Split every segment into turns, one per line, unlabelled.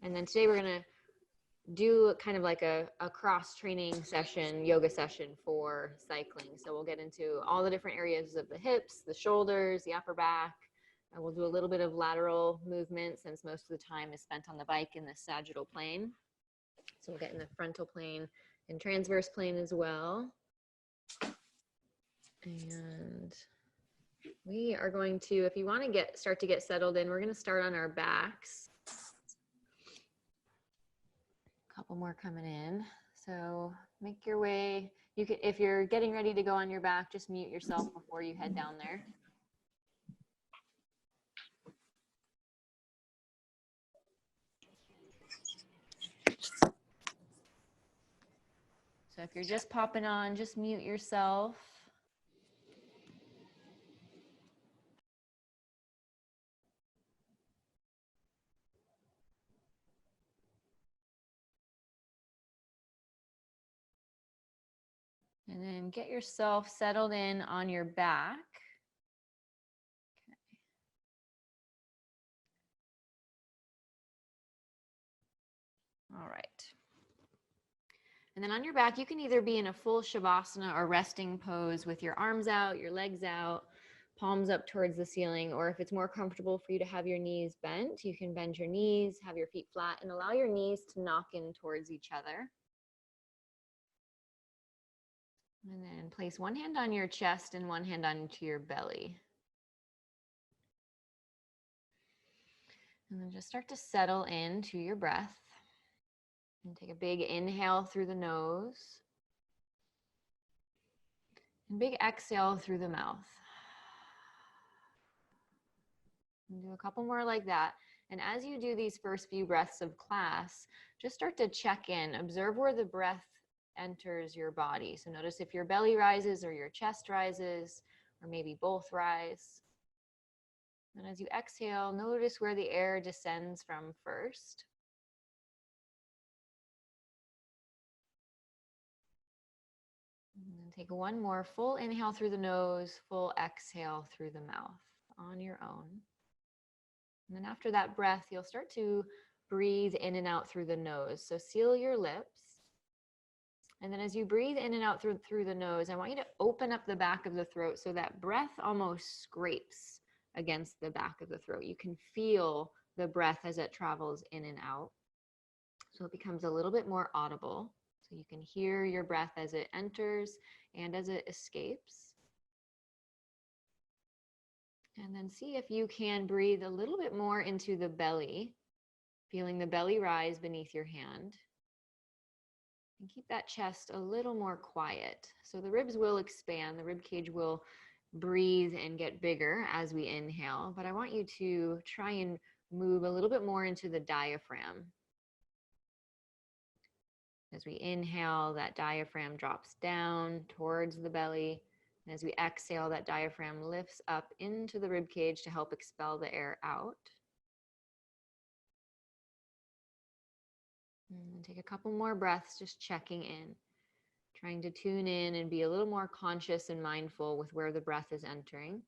And then today we're going to do kind of like a cross training session, yoga session for cycling. So we'll get into all the different areas of the hips, the shoulders, the upper back. And we'll do a little bit of lateral movement since most of the time is spent on the bike in the sagittal plane. So we'll get in the frontal plane and transverse plane as well. And we are going to, if you want to start to get settled in, we're going to start on our backs. A couple more coming in. So make your way. You can, if you're getting ready to go on your back, just mute yourself before you head down there. So if you're just popping on, just mute yourself. And then get yourself settled in on your back. Okay. All right. And then on your back, you can either be in a full Shavasana or resting pose with your arms out, your legs out, palms up towards the ceiling, or if it's more comfortable for you to have your knees bent, you can bend your knees, have your feet flat, and allow your knees to knock in towards each other. And then place one hand on your chest and one hand onto your belly. And then just start to settle into your breath. And take a big inhale through the nose. And big exhale through the mouth. And do a couple more like that. And as you do these first few breaths of class, just start to check in. Observe where the breath enters your body. So notice if your belly rises or your chest rises, or maybe both rise. And as you exhale, notice where the air descends from first. And then take one more full inhale through the nose, full exhale through the mouth on your own. And then after that breath, you'll start to breathe in and out through the nose. So seal your lips. And then as you breathe in and out through the nose, I want you to open up the back of the throat so that breath almost scrapes against the back of the throat. You can feel the breath as it travels in and out. So it becomes a little bit more audible. So you can hear your breath as it enters and as it escapes. And then see if you can breathe a little bit more into the belly, feeling the belly rise beneath your hand. And keep that chest a little more quiet. So the ribs will expand, the rib cage will breathe and get bigger as we inhale, but I want you to try and move a little bit more into the diaphragm. As we inhale, that diaphragm drops down towards the belly. And as we exhale, that diaphragm lifts up into the rib cage to help expel the air out. And take a couple more breaths, just checking in, trying to tune in and be a little more conscious and mindful with where the breath is entering.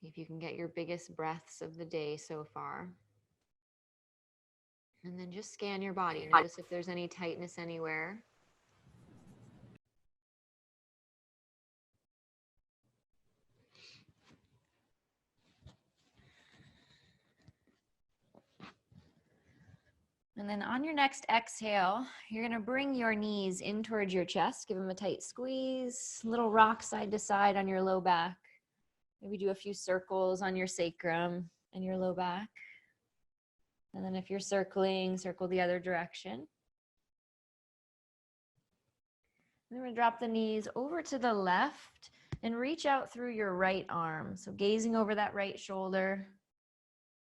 See if you can get your biggest breaths of the day so far. And then just scan your body. Notice if there's any tightness anywhere. And then on your next exhale, you're going to bring your knees in towards your chest. Give them a tight squeeze, little rock side to side on your low back. Maybe do a few circles on your sacrum and your low back. And then if you're circling, circle the other direction. Then we're going to drop the knees over to the left and reach out through your right arm. So gazing over that right shoulder.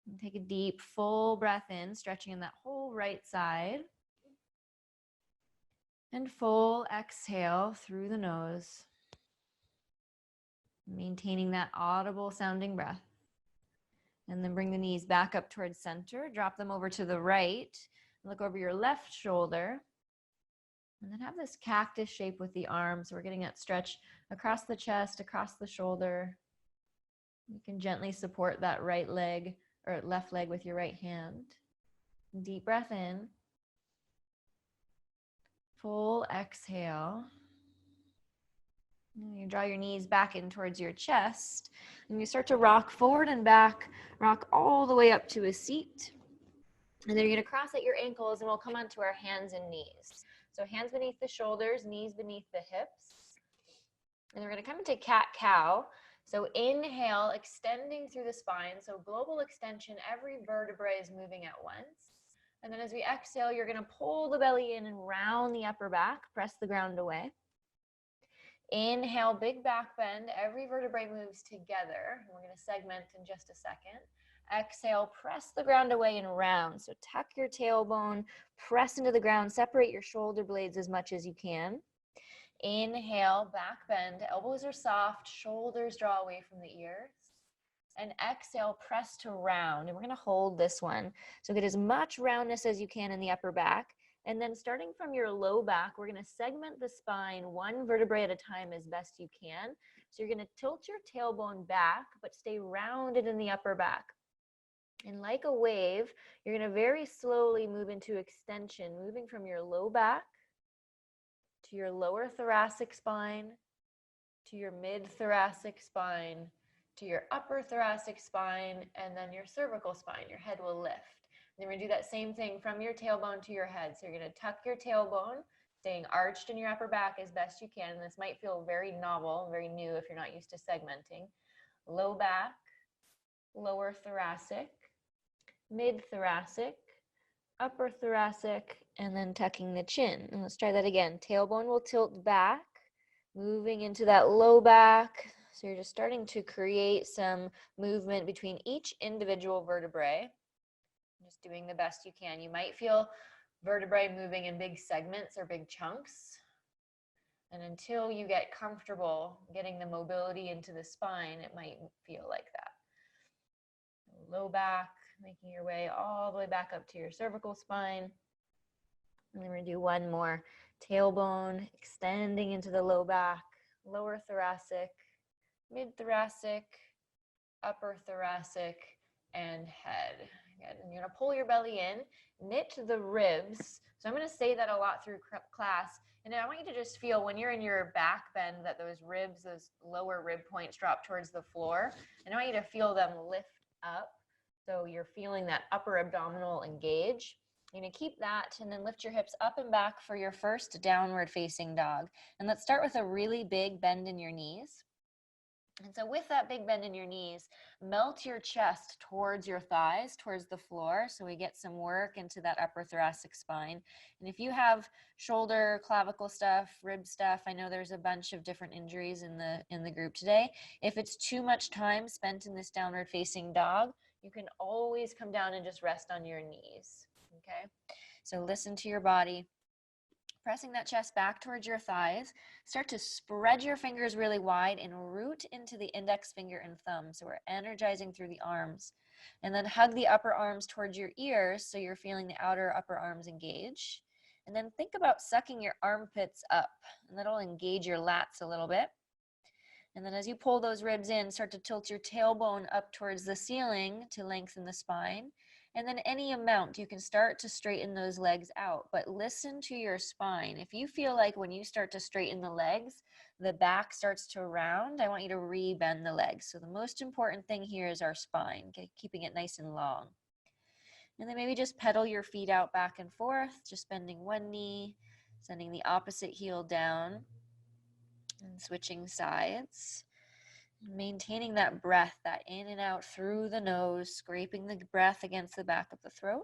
And take a deep, full breath in, stretching in that whole right side. And full exhale through the nose. Maintaining that audible sounding breath. And then bring the knees back up towards center. Drop them over to the right. Look over your left shoulder. And then have this cactus shape with the arms. We're getting that stretch across the chest, across the shoulder. You can gently support that right leg or left leg with your right hand. Deep breath in. Full exhale. And you draw your knees back in towards your chest. And you start to rock forward and back, rock all the way up to a seat. And then you're going to cross at your ankles and we'll come onto our hands and knees. So hands beneath the shoulders, knees beneath the hips. And we're going to come into cat-cow. So inhale, extending through the spine. So global extension, every vertebrae is moving at once. And then as we exhale, you're going to pull the belly in and round the upper back, press the ground away. Inhale, big back bend. Every vertebrae moves together. We're going to segment in just a second. Exhale, press the ground away and round. So tuck your tailbone, press into the ground, separate your shoulder blades as much as you can. Inhale, back bend. Elbows are soft, shoulders draw away from the ears. And exhale, press to round. And we're going to hold this one. So get as much roundness as you can in the upper back. And then starting from your low back, we're going to segment the spine one vertebrae at a time as best you can. So you're going to tilt your tailbone back, but stay rounded in the upper back. And like a wave, you're going to very slowly move into extension, moving from your low back to your lower thoracic spine, to your mid-thoracic spine, to your upper thoracic spine, and then your cervical spine. Your head will lift. And then we're going to do that same thing from your tailbone to your head. So you're going to tuck your tailbone, staying arched in your upper back as best you can. And this might feel very novel, very new if you're not used to segmenting. Low back, lower thoracic, mid-thoracic, upper thoracic, and then tucking the chin. And let's try that again. Tailbone will tilt back, moving into that low back. So you're just starting to create some movement between each individual vertebrae. Just doing the best you can. You might feel vertebrae moving in big segments or big chunks. And until you get comfortable getting the mobility into the spine, it might feel like that. Low back, making your way all the way back up to your cervical spine. And then we're going to do one more. Tailbone extending into the low back, lower thoracic, mid-thoracic, upper thoracic, and head. Good. And you're going to pull your belly in, knit the ribs. So I'm going to say that a lot through class. And I want you to just feel when you're in your back bend that those ribs, those lower rib points drop towards the floor. And I want you to feel them lift up. So you're feeling that upper abdominal engage. You're going to keep that and then lift your hips up and back for your first downward facing dog. And let's start with a really big bend in your knees. And so with that big bend in your knees, melt your chest towards your thighs, towards the floor, so we get some work into that upper thoracic spine. And if you have shoulder, clavicle stuff, rib stuff, I know there's a bunch of different injuries in the group today. If it's too much time spent in this downward facing dog, you can always come down and just rest on your knees, okay? So listen to your body. Pressing that chest back towards your thighs, start to spread your fingers really wide and root into the index finger and thumb. So we're energizing through the arms. And then hug the upper arms towards your ears so you're feeling the outer upper arms engage. And then think about sucking your armpits up, and that'll engage your lats a little bit. And then as you pull those ribs in, start to tilt your tailbone up towards the ceiling to lengthen the spine. And then any amount, you can start to straighten those legs out, but listen to your spine. If you feel like when you start to straighten the legs, the back starts to round, I want you to re-bend the legs. So the most important thing here is our spine, keeping it nice and long. And then maybe just pedal your feet out back and forth, just bending one knee, sending the opposite heel down, and switching sides. Maintaining that breath, that in and out through the nose, scraping the breath against the back of the throat.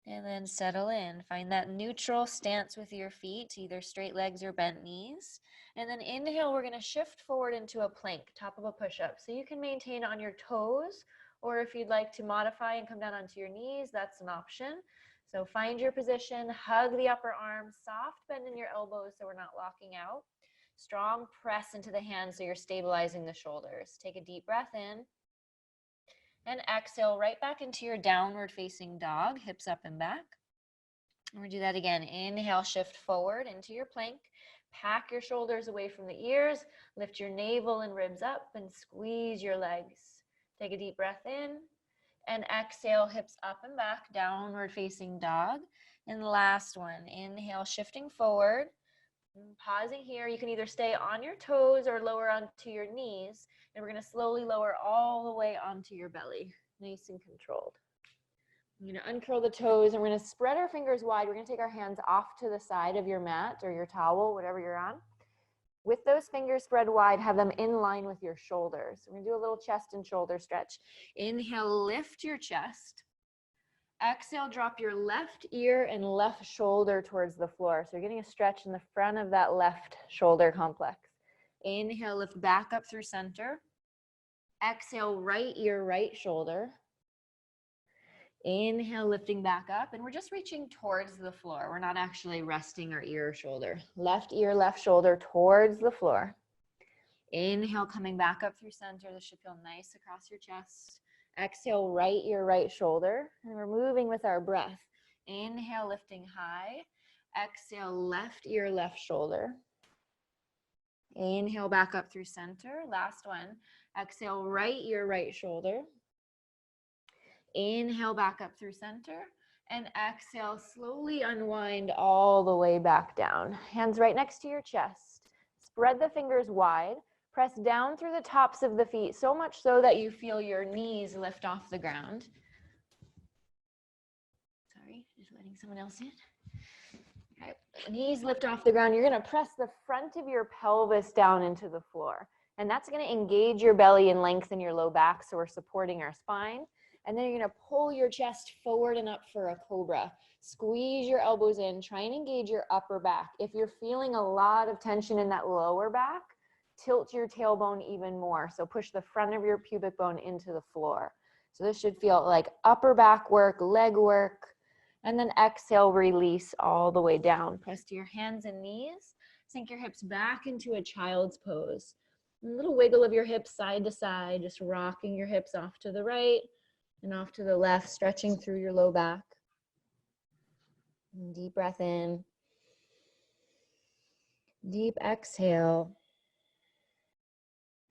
And then settle in. Find that neutral stance with your feet, either straight legs or bent knees. And then inhale, we're going to shift forward into a plank, top of a push-up. So you can maintain on your toes, or if you'd like to modify and come down onto your knees, that's an option. So find your position, hug the upper arms, soft bend in your elbows so we're not locking out. Strong press into the hands so you're stabilizing the shoulders. Take a deep breath in and exhale right back into your downward facing dog, hips up and back. And we do that again. Inhale, shift forward into your plank. Pack your shoulders away from the ears. Lift your navel and ribs up and squeeze your legs. Take a deep breath in and exhale, hips up and back, downward facing dog. And the last one, inhale, shifting forward. Pausing here, you can either stay on your toes or lower onto your knees. And we're going to slowly lower all the way onto your belly, nice and controlled. I'm going to uncurl the toes and we're going to spread our fingers wide. We're going to take our hands off to the side of your mat or your towel, whatever you're on. With those fingers spread wide, have them in line with your shoulders. We're going to do a little chest and shoulder stretch. Inhale, lift your chest. Exhale, drop your left ear and left shoulder towards the floor. So you're getting a stretch in the front of that left shoulder complex. Inhale, lift back up through center. Exhale, right ear, right shoulder. Inhale, lifting back up, and we're just reaching towards the floor. We're not actually resting our ear or shoulder. Left ear, left shoulder towards the floor. Inhale, coming back up through center. This should feel nice across your chest. Exhale, right ear, right shoulder, and we're moving with our breath. Inhale, lifting high. Exhale, left ear, left shoulder. Inhale, back up through center. Last one. Exhale, right ear, right shoulder. Inhale, back up through center. And exhale, slowly unwind all the way back down. Hands right next to your chest. Spread the fingers wide. Press down through the tops of the feet, so much so that you feel your knees lift off the ground. Sorry, just letting someone else in. Okay. Knees lift off the ground. You're going to press the front of your pelvis down into the floor. And that's going to engage your belly and lengthen your low back, so we're supporting our spine. And then you're going to pull your chest forward and up for a cobra. Squeeze your elbows in. Try and engage your upper back. If you're feeling a lot of tension in that lower back, tilt your tailbone even more. So push the front of your pubic bone into the floor. So this should feel like upper back work, leg work. And then exhale, release all the way down. Press to your hands and knees. Sink your hips back into a child's pose. A little wiggle of your hips side to side, just rocking your hips off to the right and off to the left, stretching through your low back. And deep breath in. Deep exhale.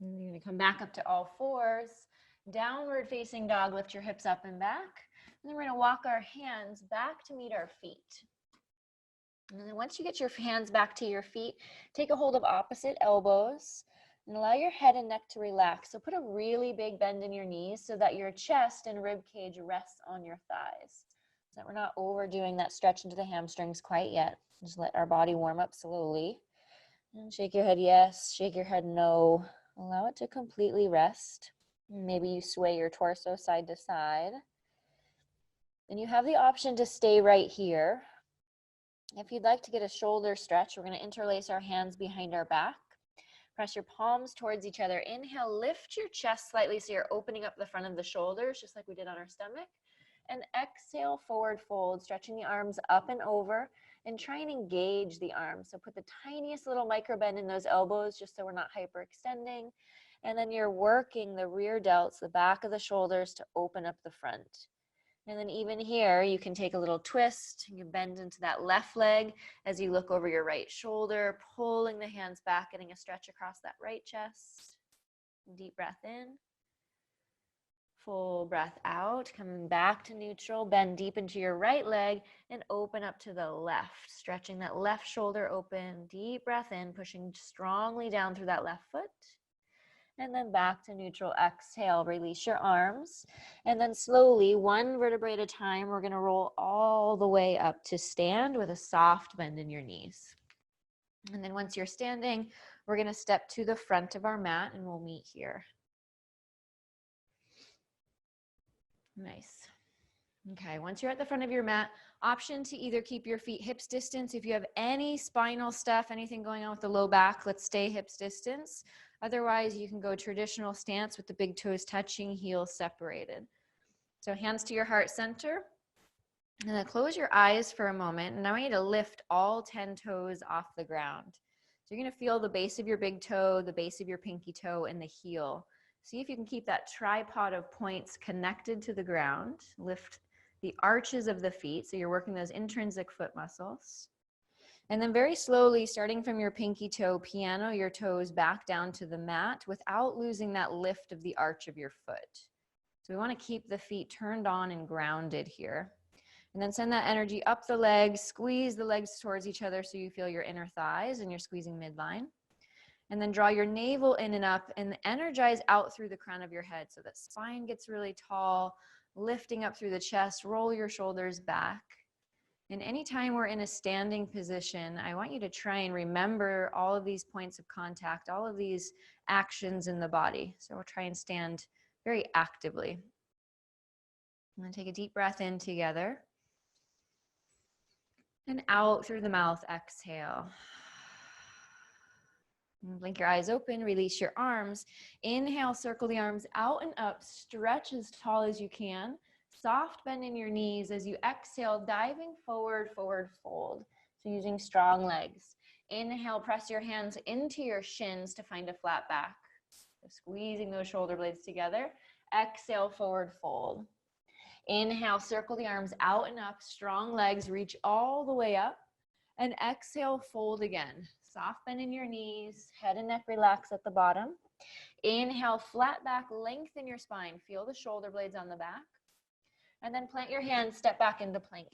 And you're going to come back up to all fours. Downward facing dog, lift your hips up and back. And then we're going to walk our hands back to meet our feet. And then once you get your hands back to your feet, take a hold of opposite elbows and allow your head and neck to relax. So put a really big bend in your knees so that your chest and rib cage rests on your thighs. So that we're not overdoing that stretch into the hamstrings quite yet. Just let our body warm up slowly. And shake your head yes, shake your head no. Allow it to completely rest. Maybe you sway your torso side to side. And you have the option to stay right here. If you'd like to get a shoulder stretch, we're going to interlace our hands behind our back. Press your palms towards each other. Inhale, lift your chest slightly so you're opening up the front of the shoulders, just like we did on our stomach. And exhale, forward fold, stretching the arms up and over. And try and engage the arms. So put the tiniest little micro bend in those elbows just so we're not hyperextending. And then you're working the rear delts, the back of the shoulders to open up the front. And then even here, you can take a little twist. You bend into that left leg as you look over your right shoulder, pulling the hands back, getting a stretch across that right chest. Deep breath in. Full breath out, coming back to neutral. Bend deep into your right leg and open up to the left. Stretching that left shoulder open. Deep breath in, pushing strongly down through that left foot. And then back to neutral. Exhale, release your arms. And then slowly, one vertebrae at a time, we're going to roll all the way up to stand with a soft bend in your knees. And then once you're standing, we're going to step to the front of our mat and we'll meet here. Nice. Okay, once you're at the front of your mat, option to either keep your feet hips distance. If you have any spinal stuff, anything going on with the low back, let's stay hips distance. Otherwise, you can go traditional stance with the big toes touching, heels separated. So hands to your heart center. And then close your eyes for a moment. And now I want you to lift all 10 toes off the ground. So you're going to feel the base of your big toe, the base of your pinky toe, and the heel. See if you can keep that tripod of points connected to the ground. Lift the arches of the feet. So you're working those intrinsic foot muscles. And then very slowly, starting from your pinky toe, piano your toes back down to the mat without losing that lift of the arch of your foot. So we want to keep the feet turned on and grounded here. And then send that energy up the legs, squeeze the legs towards each other so you feel your inner thighs and you're squeezing midline. And then draw your navel in and up and energize out through the crown of your head so that spine gets really tall, lifting up through the chest, roll your shoulders back. And anytime we're in a standing position, I want you to try and remember all of these points of contact, all of these actions in the body. So we'll try and stand very actively. I'm going to take a deep breath in together. And out through the mouth, exhale. And blink your eyes open, release your arms. Inhale, circle the arms out and up, stretch as tall as you can. Soft bend in your knees as you exhale, diving forward, forward fold. So using strong legs. Inhale, press your hands into your shins to find a flat back. So squeezing those shoulder blades together. Exhale, forward fold. Inhale, circle the arms out and up, strong legs, reach all the way up. And exhale, fold again. Soft bend in your knees, head and neck relax at the bottom. Inhale, flat back, lengthen your spine. Feel the shoulder blades on the back. And then plant your hands, step back into plank.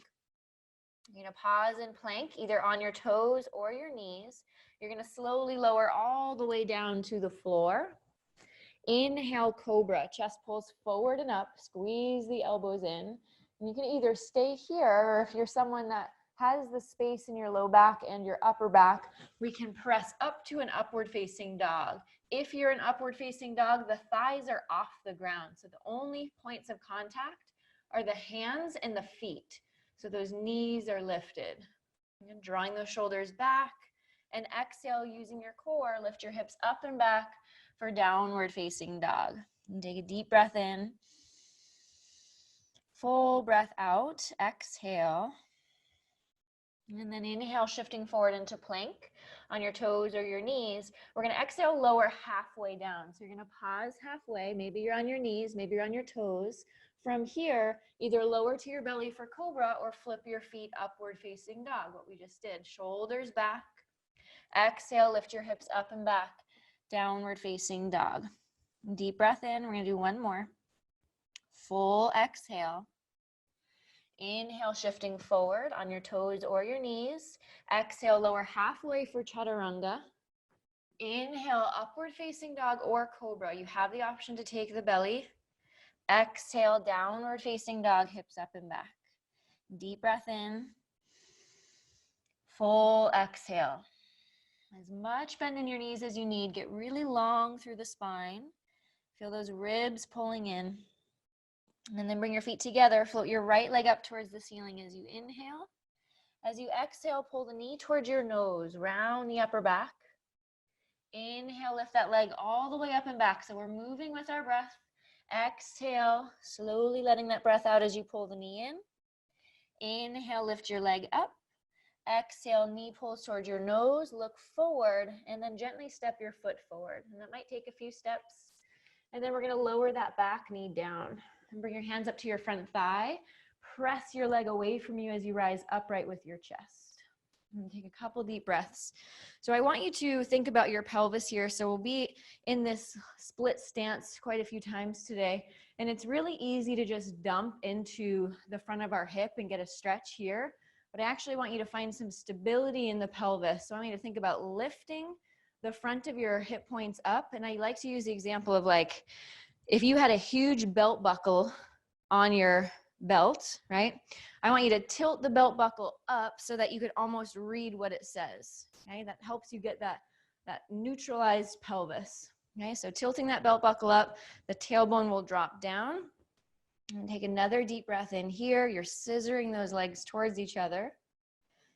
You're gonna pause in plank, either on your toes or your knees. You're gonna slowly lower all the way down to the floor. Inhale, cobra, chest pulls forward and up, squeeze the elbows in. And you can either stay here, or if you're someone that has the space in your low back and your upper back, we can press up to an upward facing dog. If you're an upward facing dog, the thighs are off the ground. So the only points of contact are the hands and the feet. So those knees are lifted. And drawing those shoulders back, and exhale using your core, lift your hips up and back for downward facing dog. And take a deep breath in. Full breath out, exhale. And then inhale, shifting forward into plank on your toes or your knees. We're gonna exhale, lower halfway down. So you're gonna pause halfway. Maybe you're on your knees, maybe you're on your toes. From here, either lower to your belly for cobra or flip your feet upward facing dog, what we just did. Shoulders back. Exhale, lift your hips up and back. Downward facing dog. Deep breath in, we're gonna do one more. Full exhale. Inhale, shifting forward on your toes or your knees. Exhale, lower halfway for chaturanga. Inhale, upward facing dog or cobra. You have the option to take the belly. Exhale, downward facing dog, hips up and back. Deep breath in. Full exhale. As much bend in your knees as you need. Get really long through the spine. Feel those ribs pulling in. And then bring your feet together. Float your right leg up towards the ceiling as you inhale. As you exhale, pull the knee towards your nose. Round the upper back. Inhale, lift that leg all the way up and back. So we're moving with our breath. Exhale, slowly letting that breath out as you pull the knee in. Inhale, lift your leg up. Exhale, knee pulls towards your nose, look forward, and then gently step your foot forward. And that might take a few steps. And then we're gonna lower that back knee down. And bring your hands up to your front thigh. Press your leg away from you as you rise upright with your chest. And take a couple deep breaths. So I want you to think about your pelvis here. So we'll be in this split stance quite a few times today. And it's really easy to just dump into the front of our hip and get a stretch here. But I actually want you to find some stability in the pelvis. So I want you to think about lifting the front of your hip points up. And I like to use the example of like, if you had a huge belt buckle on your belt, right? I want you to tilt the belt buckle up so that you could almost read what it says, okay? That helps you get that neutralized pelvis, okay? So tilting that belt buckle up, the tailbone will drop down. And take another deep breath in here. You're scissoring those legs towards each other.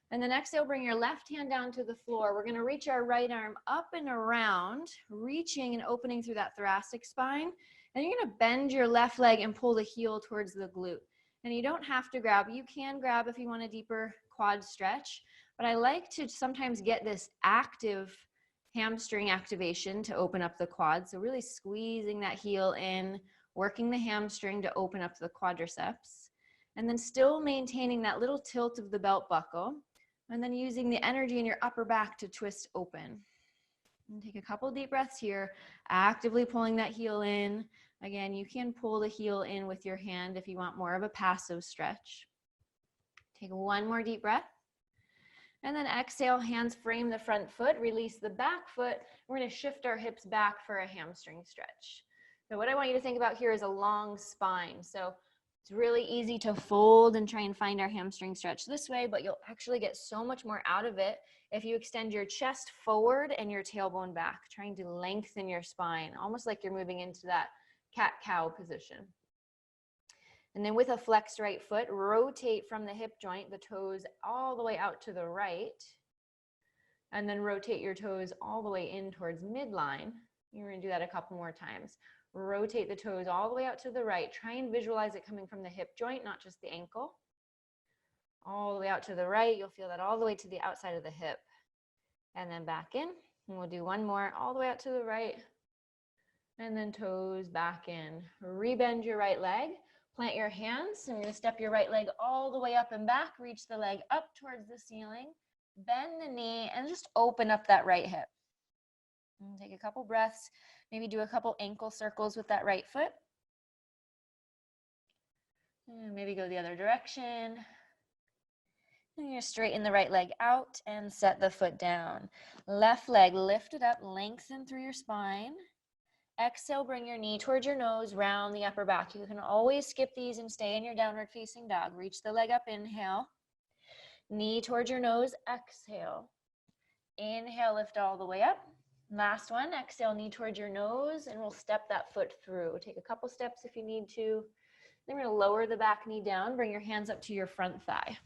And then exhale, bring your left hand down to the floor. We're gonna reach our right arm up and around, reaching and opening through that thoracic spine. And you're gonna bend your left leg and pull the heel towards the glute. And you don't have to grab. You can grab if you want a deeper quad stretch. But I like to sometimes get this active hamstring activation to open up the quad. So really squeezing that heel in, working the hamstring to open up the quadriceps. And then still maintaining that little tilt of the belt buckle, and then using the energy in your upper back to twist open. And take a couple deep breaths here, actively pulling that heel in. Again, you can pull the heel in with your hand if you want more of a passive stretch. Take one more deep breath. And then exhale, hands frame the front foot, release the back foot. We're going to shift our hips back for a hamstring stretch. So what I want you to think about here is a long spine. So it's really easy to fold and try and find our hamstring stretch this way, but you'll actually get so much more out of it if you extend your chest forward and your tailbone back, trying to lengthen your spine, almost like you're moving into that cat-cow position. And then with a flexed right foot, rotate from the hip joint, the toes all the way out to the right, and then rotate your toes all the way in towards midline. You're going to do that a couple more times. Rotate the toes all the way out to the right. Try and visualize it coming from the hip joint, not just the ankle. All the way out to the right. You'll feel that all the way to the outside of the hip. And then back in. And we'll do one more all the way out to the right. And then toes back in. Rebend your right leg. Plant your hands. And you're going to step your right leg all the way up and back. Reach the leg up towards the ceiling. Bend the knee and just open up that right hip. And take a couple breaths. Maybe do a couple ankle circles with that right foot. And maybe go the other direction. And you're straighten the right leg out and set the foot down. Left leg lifted up, lengthen through your spine. Exhale, bring your knee towards your nose, round the upper back. You can always skip these and stay in your downward facing dog. Reach the leg up, inhale. Knee towards your nose, exhale. Inhale, lift all the way up. Last one, exhale, knee towards your nose, and we'll step that foot through. Take a couple steps if you need to. Then we're going to lower the back knee down, bring your hands up to your front thigh.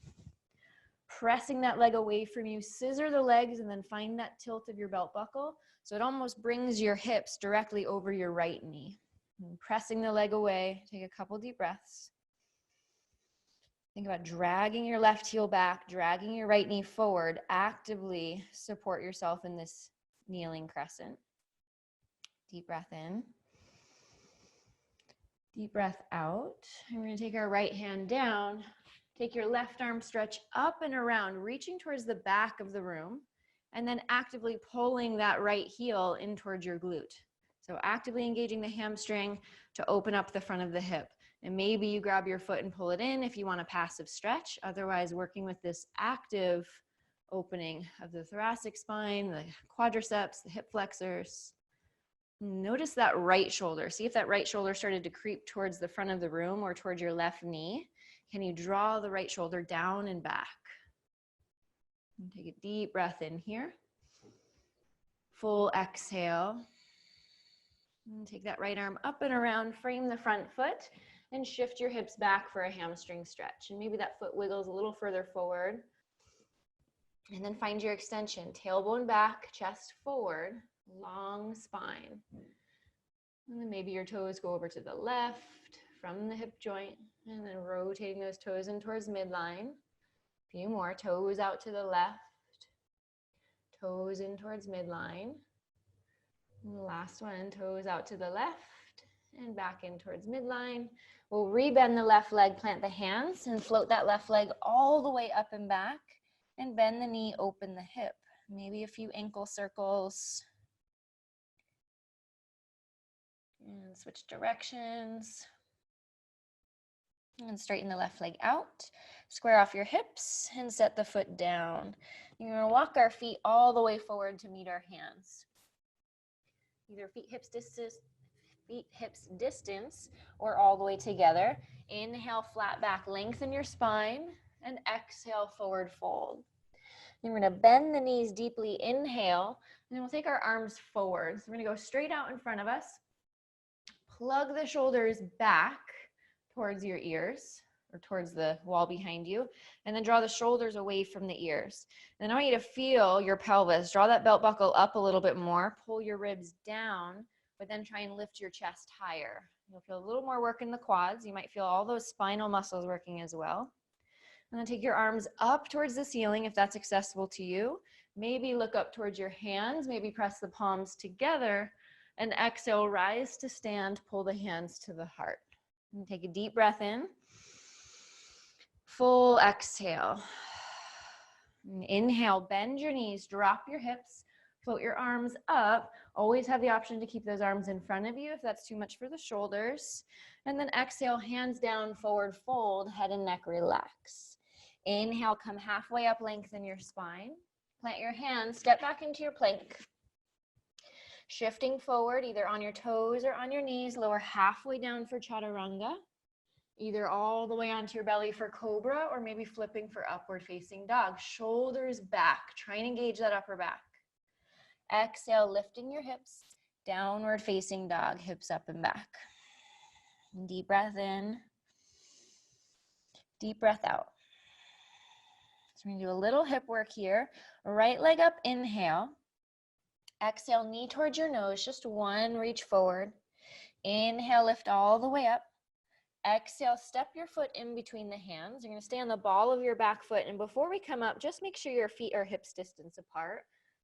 Pressing that leg away from you, scissor the legs, and then find that tilt of your belt buckle. So it almost brings your hips directly over your right knee. And pressing the leg away, take a couple deep breaths. Think about dragging your left heel back, dragging your right knee forward. Actively support yourself in this kneeling crescent. Deep breath in. Deep breath out. And we're going to take our right hand down. Take your left arm, stretch up and around, reaching towards the back of the room, and then actively pulling that right heel in towards your glute. So actively engaging the hamstring to open up the front of the hip. And maybe you grab your foot and pull it in if you want a passive stretch. Otherwise, working with this active opening of the thoracic spine, the quadriceps, the hip flexors. Notice that right shoulder. See if that right shoulder started to creep towards the front of the room or towards your left knee. Can you draw the right shoulder down and back? And take a deep breath in here. Full exhale. And take that right arm up and around, frame the front foot, and shift your hips back for a hamstring stretch. And maybe that foot wiggles a little further forward. And then find your extension, tailbone back, chest forward, long spine. And then maybe your toes go over to the left from the hip joint, and then rotating those toes in towards midline. A few more, toes out to the left, toes in towards midline. And the last one, toes out to the left and back in towards midline. We'll rebend the left leg, plant the hands, and float that left leg all the way up and back. And bend the knee, open the hip. Maybe a few ankle circles. And switch directions. And straighten the left leg out. Square off your hips and set the foot down. You're going to walk our feet all the way forward to meet our hands. Either feet hips distance or all the way together. Inhale, flat back, lengthen your spine. And exhale, forward fold. Then we're going to bend the knees deeply, inhale, and then we'll take our arms forward. So we're going to go straight out in front of us, plug the shoulders back towards your ears, or towards the wall behind you, and then draw the shoulders away from the ears. And then I want you to feel your pelvis. Draw that belt buckle up a little bit more, pull your ribs down, but then try and lift your chest higher. You'll feel a little more work in the quads. You might feel all those spinal muscles working as well. And then take your arms up towards the ceiling if that's accessible to you. Maybe look up towards your hands, maybe press the palms together, and exhale, rise to stand, pull the hands to the heart. And take a deep breath in. Full exhale. Inhale, bend your knees, drop your hips, float your arms up. Always have the option to keep those arms in front of you if that's too much for the shoulders. And then exhale, hands down, forward fold, head and neck relax. Inhale, come halfway up, lengthen your spine. Plant your hands, step back into your plank. Shifting forward, either on your toes or on your knees, lower halfway down for chaturanga. Either all the way onto your belly for cobra or maybe flipping for upward facing dog. Shoulders back, try and engage that upper back. Exhale, lifting your hips, downward facing dog, hips up and back. Deep breath in, deep breath out. So we're gonna do a little hip work here. Right leg up, inhale. Exhale, knee towards your nose, just one, reach forward. Inhale, lift all the way up. Exhale, step your foot in between the hands. You're going to stay on the ball of your back foot. And before we come up, just make sure your feet are hips distance apart.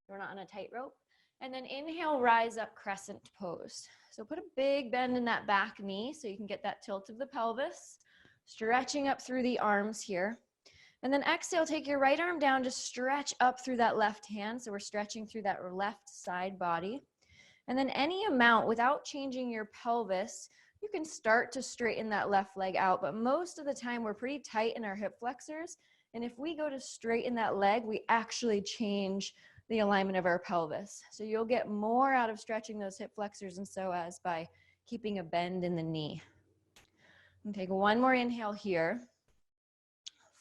We're not on a tightrope. And then inhale, rise up, crescent pose. So put a big bend in that back knee so you can get that tilt of the pelvis. Stretching up through the arms here. And then exhale, take your right arm down, just stretch up through that left hand. So we're stretching through that left side body. And then any amount without changing your pelvis, you can start to straighten that left leg out, but most of the time we're pretty tight in our hip flexors. And if we go to straighten that leg, we actually change the alignment of our pelvis. So you'll get more out of stretching those hip flexors and psoas by keeping a bend in the knee. And take one more inhale here.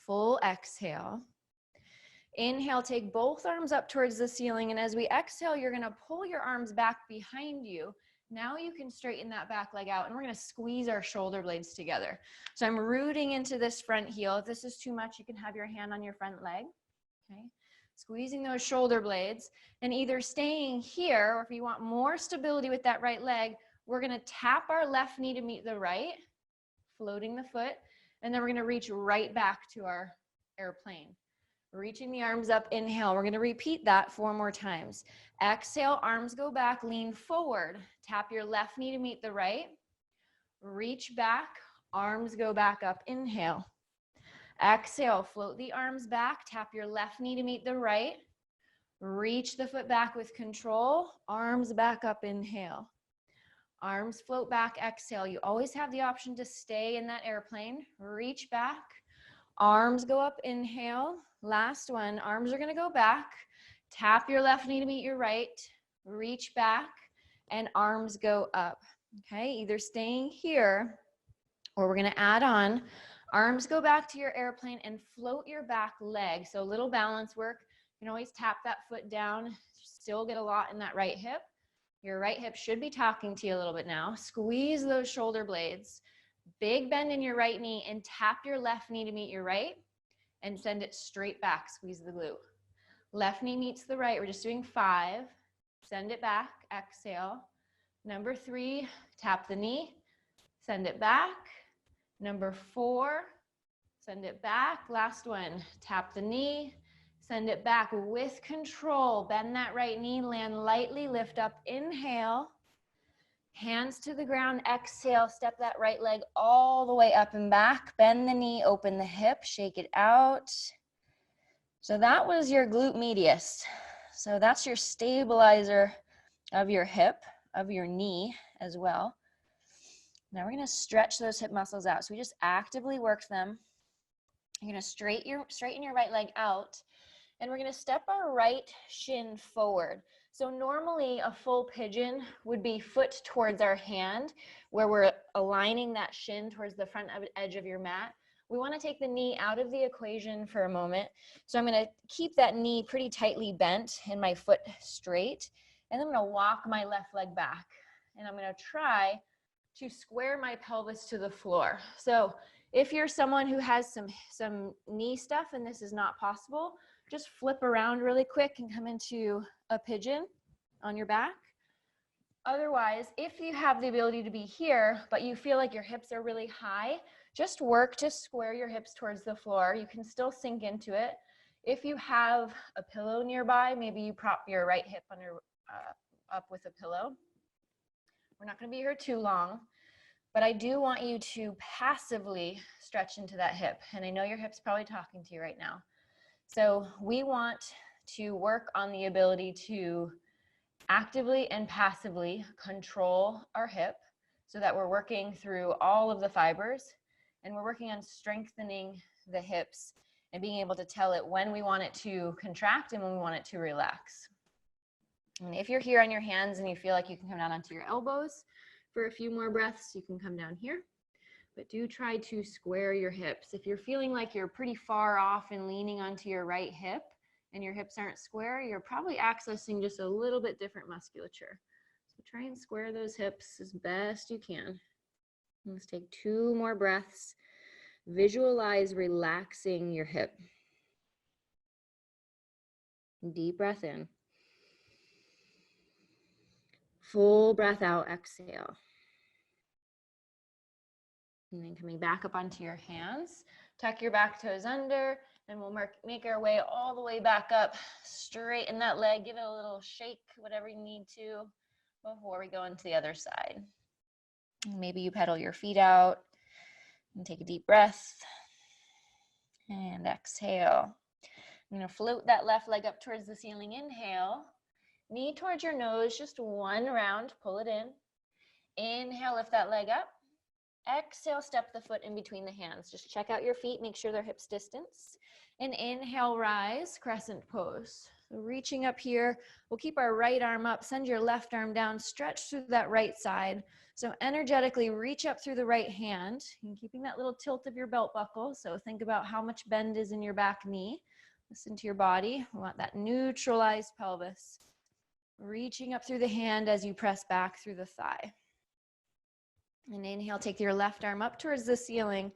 Full exhale. Inhale, take both arms up towards the ceiling. And as we exhale, you're gonna pull your arms back behind you. Now you can straighten that back leg out and we're gonna squeeze our shoulder blades together. So I'm rooting into this front heel. If this is too much, you can have your hand on your front leg, okay? Squeezing those shoulder blades and either staying here, or if you want more stability with that right leg, we're gonna tap our left knee to meet the right, floating the foot, and then we're gonna reach right back to our airplane. Reaching the arms up, inhale. We're going to repeat that 4 more times. Exhale, arms go back, lean forward. Tap your left knee to meet the right. Reach back, arms go back up, inhale. Exhale, float the arms back, tap your left knee to meet the right. Reach the foot back with control, arms back up, inhale. Arms float back, exhale. You always have the option to stay in that airplane. Reach back, arms go up, inhale. Last one, arms are gonna go back. Tap your left knee to meet your right. Reach back and arms go up, okay? Either staying here or we're gonna add on. Arms go back to your airplane and float your back leg. So a little balance work. You can always tap that foot down. Still get a lot in that right hip. Your right hip should be talking to you a little bit now. Squeeze those shoulder blades. Big bend in your right knee and tap your left knee to meet your right and send it straight back. Squeeze the glute. Left knee meets the right. We're just doing 5. Send it back. Exhale. Number 3, tap the knee. Send it back. Number 4, send it back. Last one, tap the knee. Send it back with control. Bend that right knee. Land lightly. Lift up. Inhale. Hands to the ground, exhale, step that right leg all the way up and back. Bend the knee, open the hip, shake it out. So that was your glute medius. So that's your stabilizer of your hip, of your knee as well. Now we're gonna stretch those hip muscles out. So we just actively worked them. You're gonna straighten your right leg out, and we're gonna step our right shin forward. So normally a full pigeon would be foot towards our hand, where we're aligning that shin towards the front edge of your mat. We want to take the knee out of the equation for a moment. So I'm going to keep that knee pretty tightly bent and my foot straight. And then I'm going to walk my left leg back. And I'm going to try to square my pelvis to the floor. So if you're someone who has some knee stuff and this is not possible, just flip around really quick and come into a pigeon on your back. Otherwise, if you have the ability to be here, but you feel like your hips are really high, just work to square your hips towards the floor. You can still sink into it. If you have a pillow nearby, maybe you prop your right hip under, up with a pillow. We're not gonna be here too long. But I do want you to passively stretch into that hip. And I know your hip's probably talking to you right now. So we want to work on the ability to actively and passively control our hip so that we're working through all of the fibers, and we're working on strengthening the hips and being able to tell it when we want it to contract and when we want it to relax. And if you're here on your hands and you feel like you can come down onto your elbows for a few more breaths, you can come down here. But do try to square your hips. If you're feeling like you're pretty far off and leaning onto your right hip and your hips aren't square, you're probably accessing just a little bit different musculature. So try and square those hips as best you can. Let's take 2 more breaths. Visualize relaxing your hip. Deep breath in. Full breath out, exhale. And then coming back up onto your hands, tuck your back toes under, and we'll make our way all the way back up. Straighten that leg, give it a little shake, whatever you need to, before we go into the other side. Maybe you pedal your feet out and take a deep breath. And exhale. I'm going to float that left leg up towards the ceiling. Inhale. Knee towards your nose, just 1 round. Pull it in. Inhale, lift that leg up. Exhale, step the foot in between the hands. Just check out your feet, make sure they're hips distance. And inhale, rise, crescent pose. So reaching up here, we'll keep our right arm up, send your left arm down, stretch through that right side. So energetically reach up through the right hand, and keeping that little tilt of your belt buckle. So think about how much bend is in your back knee. Listen to your body. We want that neutralized pelvis. Reaching up through the hand as you press back through the thigh. And inhale, take your left arm up towards the ceiling.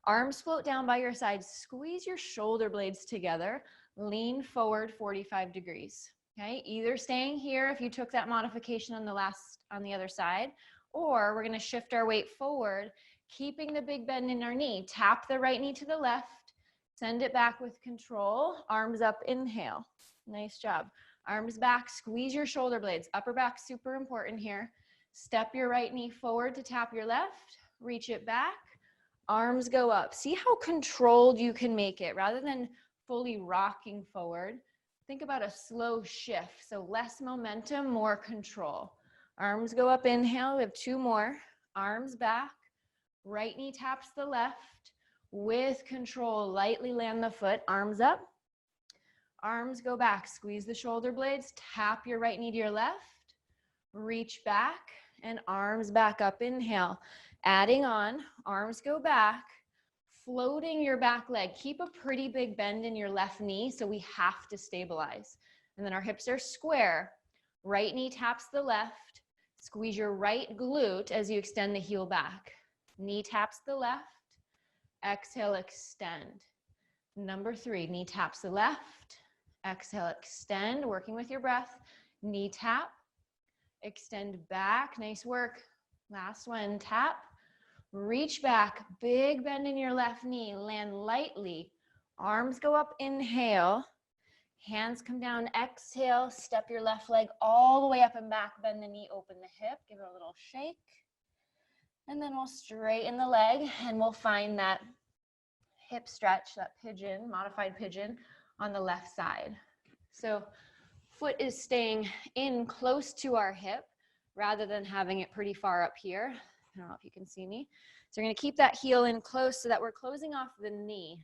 Arms float down by your side. Squeeze your shoulder blades together. Lean forward 45 degrees. Okay, either staying here if you took that modification on the other side, or we're going to shift our weight forward, keeping the big bend in our knee. Tap the right knee to the left. Send it back with control. Arms up, inhale. Nice job. Arms back, squeeze your shoulder blades. Upper back, super important here. Step your right knee forward to tap your left, reach it back, arms go up. See how controlled you can make it. Rather than fully rocking forward, think about a slow shift. So less momentum, more control. Arms go up, inhale, we have 2 more. Arms back, right knee taps the left. With control, lightly land the foot, arms up. Arms go back, squeeze the shoulder blades, tap your right knee to your left. Reach back and arms back up, inhale. Adding on, arms go back, floating your back leg. Keep a pretty big bend in your left knee, so we have to stabilize. And then our hips are square. Right knee taps the left. Squeeze your right glute as you extend the heel back. Knee taps the left. Exhale, extend. Number 3, knee taps the left. Exhale, extend, working with your breath. Knee tap. Extend back, nice work. Last one, tap, reach back, big bend in your left knee, land lightly. Arms go up, inhale. Hands come down, exhale, step your left leg all the way up and back, bend the knee, open the hip, give it a little shake. And then we'll straighten the leg and we'll find that hip stretch, that pigeon, modified pigeon on the left side. So foot is staying in close to our hip rather than having it pretty far up here. I don't know if you can see me. So we're going to keep that heel in close so that we're closing off the knee.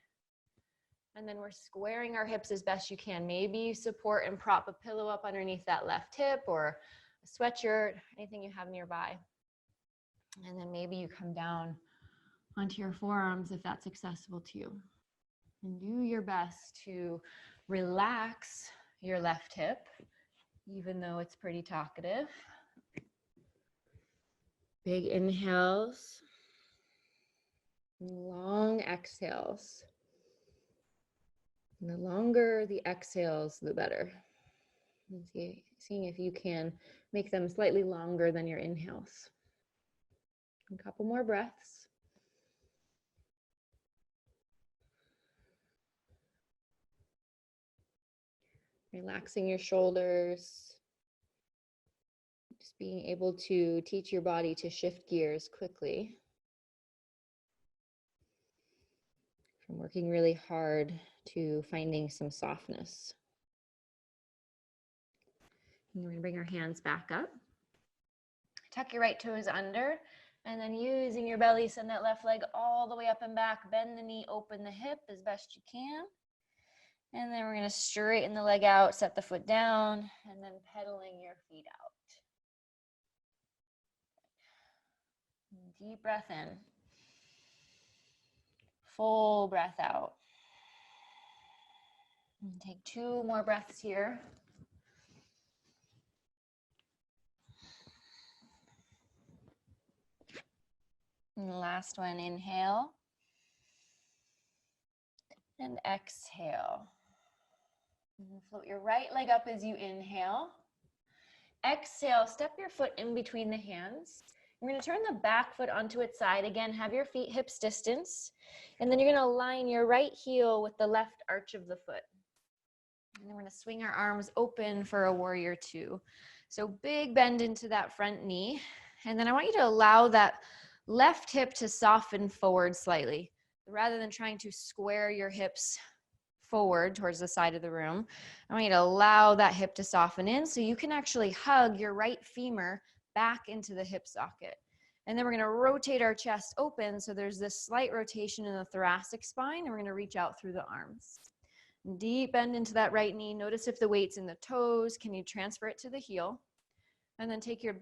And then we're squaring our hips as best you can. Maybe you support and prop a pillow up underneath that left hip or a sweatshirt, anything you have nearby. And then maybe you come down onto your forearms if that's accessible to you. And do your best to relax your left hip, even though it's pretty talkative. Big inhales, long exhales. And the longer the exhales, the better. And seeing if you can make them slightly longer than your inhales. A couple more breaths. Relaxing your shoulders. Just being able to teach your body to shift gears quickly from working really hard to finding some softness. And we're going to bring our hands back up. Tuck your right toes under, and then using your belly, send that left leg all the way up and back. Bend the knee, open the hip as best you can. And then we're going to straighten the leg out, set the foot down, and then pedaling your feet out. Deep breath in. Full breath out. And take 2 more breaths here. And the last one, inhale. And exhale. And float your right leg up as you inhale. Exhale, step your foot in between the hands. You're going to turn the back foot onto its side. Again, have your feet hips distance. And then you're going to align your right heel with the left arch of the foot. And then we're going to swing our arms open for a warrior 2. So big bend into that front knee. And then I want you to allow that left hip to soften forward slightly. Rather than trying to square your hips forward towards the side of the room, I want you to allow that hip to soften in so you can actually hug your right femur back into the hip socket. And then we're going to rotate our chest open so there's this slight rotation in the thoracic spine, and we're going to reach out through the arms. Deep bend into that right knee. Notice if the weight's in the toes. Can you transfer it to the heel? And then take your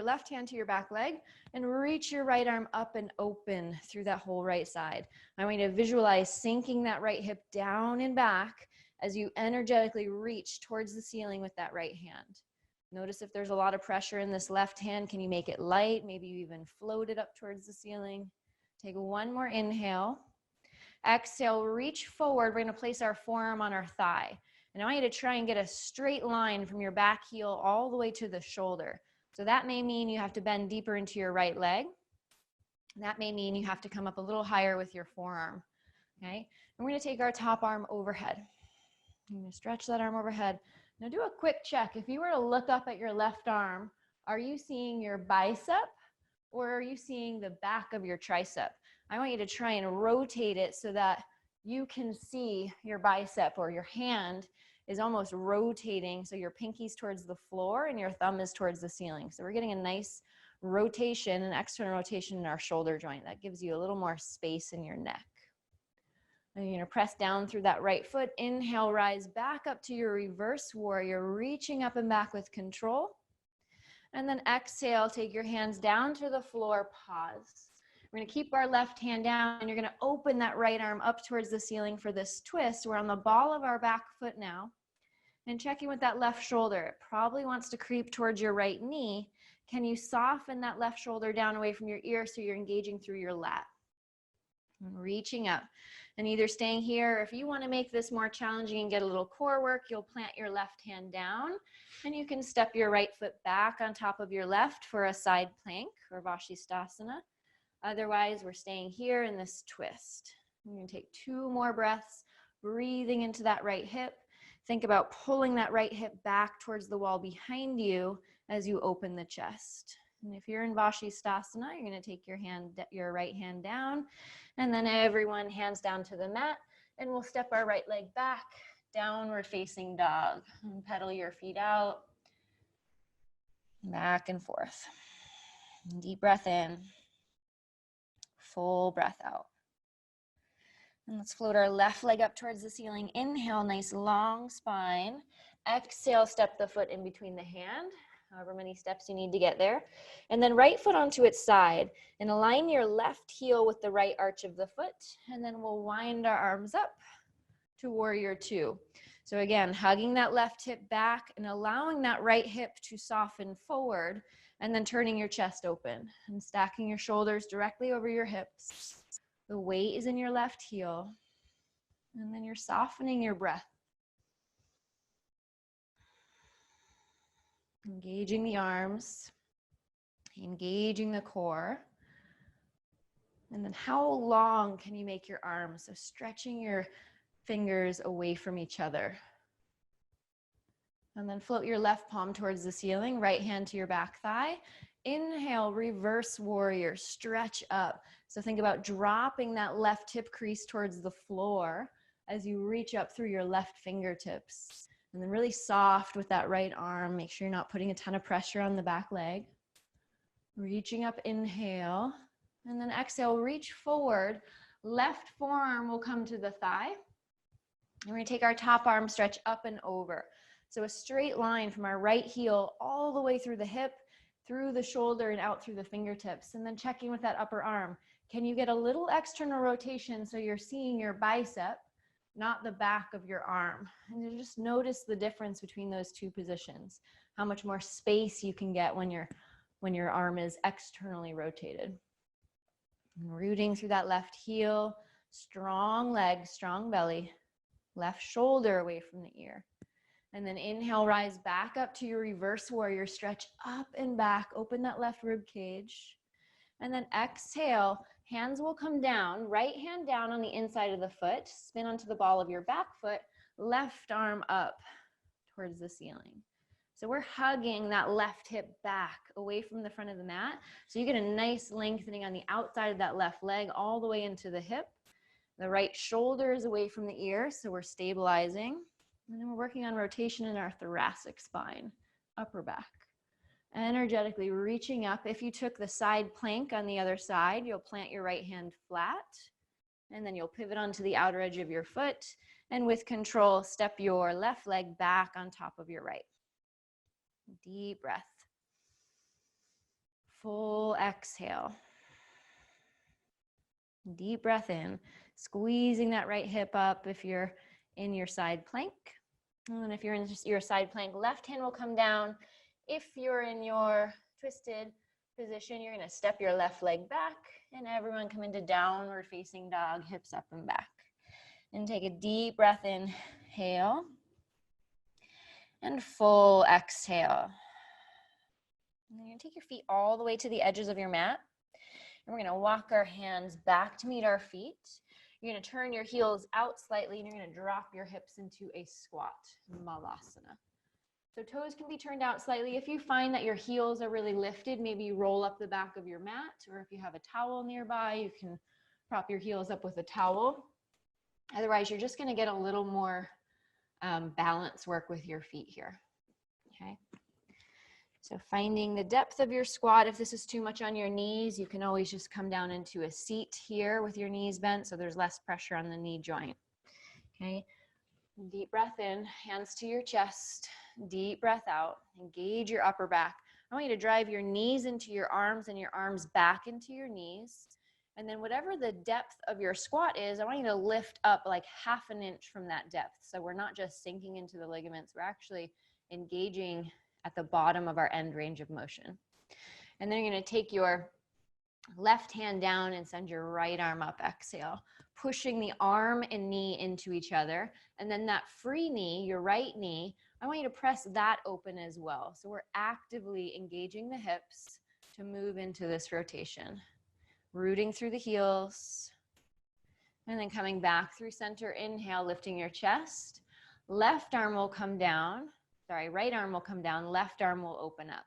left hand to your back leg and reach your right arm up and open through that whole right side. I want you to visualize sinking that right hip down and back as you energetically reach towards the ceiling with that right hand. Notice if there's a lot of pressure in this left hand, can you make it light? Maybe you even float it up towards the ceiling. Take 1 more inhale. Exhale, reach forward. We're going to place our forearm on our thigh. And I want you to try and get a straight line from your back heel all the way to the shoulder. So that may mean you have to bend deeper into your right leg. That may mean you have to come up a little higher with your forearm. Okay? And we're going to take our top arm overhead. I'm going to stretch that arm overhead. Now do a quick check. If you were to look up at your left arm, are you seeing your bicep or are you seeing the back of your tricep? I want you to try and rotate it so that you can see your bicep, or your hand is almost rotating so your pinky's towards the floor and your thumb is towards the ceiling. So we're getting a nice rotation, an external rotation in our shoulder joint. That gives you a little more space in your neck. And you're going to press down through that right foot. Inhale, rise back up to your reverse warrior, reaching up and back with control. And then exhale, take your hands down to the floor, pause. We're going to keep our left hand down, and you're going to open that right arm up towards the ceiling for this twist. We're on the ball of our back foot now. And checking with that left shoulder. It probably wants to creep towards your right knee. Can you soften that left shoulder down away from your ear so you're engaging through your lat? And reaching up. And either staying here, or if you want to make this more challenging and get a little core work, you'll plant your left hand down. And you can step your right foot back on top of your left for a side plank or Vashisthasana. Otherwise, we're staying here in this twist. You're going to take 2 more breaths, breathing into that right hip. Think about pulling that right hip back towards the wall behind you as you open the chest. And if you're in Vashisthasana, you're going to take your right hand down, and then everyone hands down to the mat, and we'll step our right leg back, downward facing dog, and pedal your feet out, back and forth. And deep breath in. Full breath out. And let's float our left leg up towards the ceiling. Inhale, nice long spine. Exhale, step the foot in between the hand, however many steps you need to get there. And then right foot onto its side. And align your left heel with the right arch of the foot. And then we'll wind our arms up to warrior 2. So again, hugging that left hip back and allowing that right hip to soften forward. And then turning your chest open and stacking your shoulders directly over your hips. The weight is in your left heel. And then you're softening your breath. Engaging the arms. Engaging the core. And then how long can you make your arms? So stretching your fingers away from each other.
And then float your left palm towards the ceiling, right hand to your back thigh. Inhale, reverse warrior, stretch up. So think about dropping that left hip crease towards the floor as you reach up through your left fingertips. And then really soft with that right arm. Make sure you're not putting a ton of pressure on the back leg. Reaching up, inhale. And then exhale, reach forward. Left forearm will come to the thigh. And we're going to take our top arm, stretch up and over. So a straight line from our right heel all the way through the hip, through the shoulder, and out through the fingertips. And then checking with that upper arm. Can you get a little external rotation so you're seeing your bicep, not the back of your arm? And you just notice the difference between those two positions. How much more space you can get when your arm is externally rotated. And rooting through that left heel, strong leg, strong belly, left shoulder away from the ear. And then inhale, rise back up to your reverse warrior, stretch up and back, open that left rib cage. And then exhale, hands will come down, right hand down on the inside of the foot, spin onto the ball of your back foot, left arm up towards the ceiling. So we're hugging that left hip back away from the front of the mat. So you get a nice lengthening on the outside of that left leg all the way into the hip. The right shoulder is away from the ear, so we're stabilizing. And then we're working on rotation in our thoracic spine, upper back. Energetically reaching up. If you took the side plank on the other side, you'll plant your right hand flat, and then you'll pivot onto the outer edge of your foot, and with control, step your left leg back on top of your right. Deep breath. Full exhale. Deep breath in, squeezing that right hip up if you're in your side plank. And if you're in your side plank, left hand will come down. If you're in your twisted position, you're going to step your left leg back, and everyone come into downward facing dog, hips up and back. And take a deep breath in, inhale, and full exhale. And then you're going to take your feet all the way to the edges of your mat. And we're going to walk our hands back to meet our feet. You're going to turn your heels out slightly, and you're going to drop your hips into a squat, malasana. So toes can be turned out slightly. If you find that your heels are really lifted, maybe you roll up the back of your mat, or if you have a towel nearby, you can prop your heels up with a towel. Otherwise, you're just going to get a little more balance work with your feet here. Okay. So finding the depth of your squat. If this is too much on your knees, you can always just come down into a seat here with your knees bent so there's less pressure on the knee joint. Okay, deep breath in, hands to your chest, deep breath out, engage your upper back. I want you to drive your knees into your arms and your arms back into your knees. And then whatever the depth of your squat is, I want you to lift up like 1/2 inch from that depth. So we're not just sinking into the ligaments, we're actually engaging at the bottom of our end range of motion. And then you're going to take your left hand down and send your right arm up, exhale, pushing the arm and knee into each other. And then that free knee, your right knee, I want you to press that open as well. So we're actively engaging the hips to move into this rotation. Rooting through the heels. And then coming back through center, inhale, lifting your chest. Left arm will come down. Right arm will come down, left arm will open up.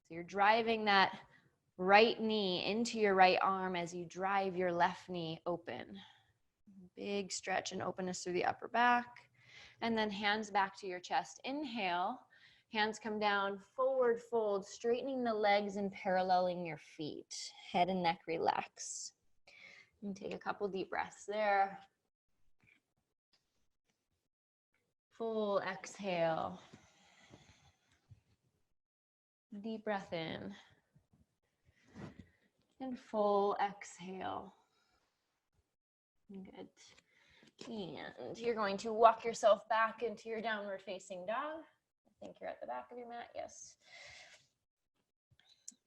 So you're driving that right knee into your right arm as you drive your left knee open. Big stretch and openness through the upper back. And then hands back to your chest. Inhale, hands come down, forward fold, straightening the legs and paralleling your feet. Head and neck relax. And take a couple deep breaths there. Full exhale. Deep breath in. And full exhale. Good. And you're going to walk yourself back into your downward facing dog. I think you're at the back of your mat. Yes.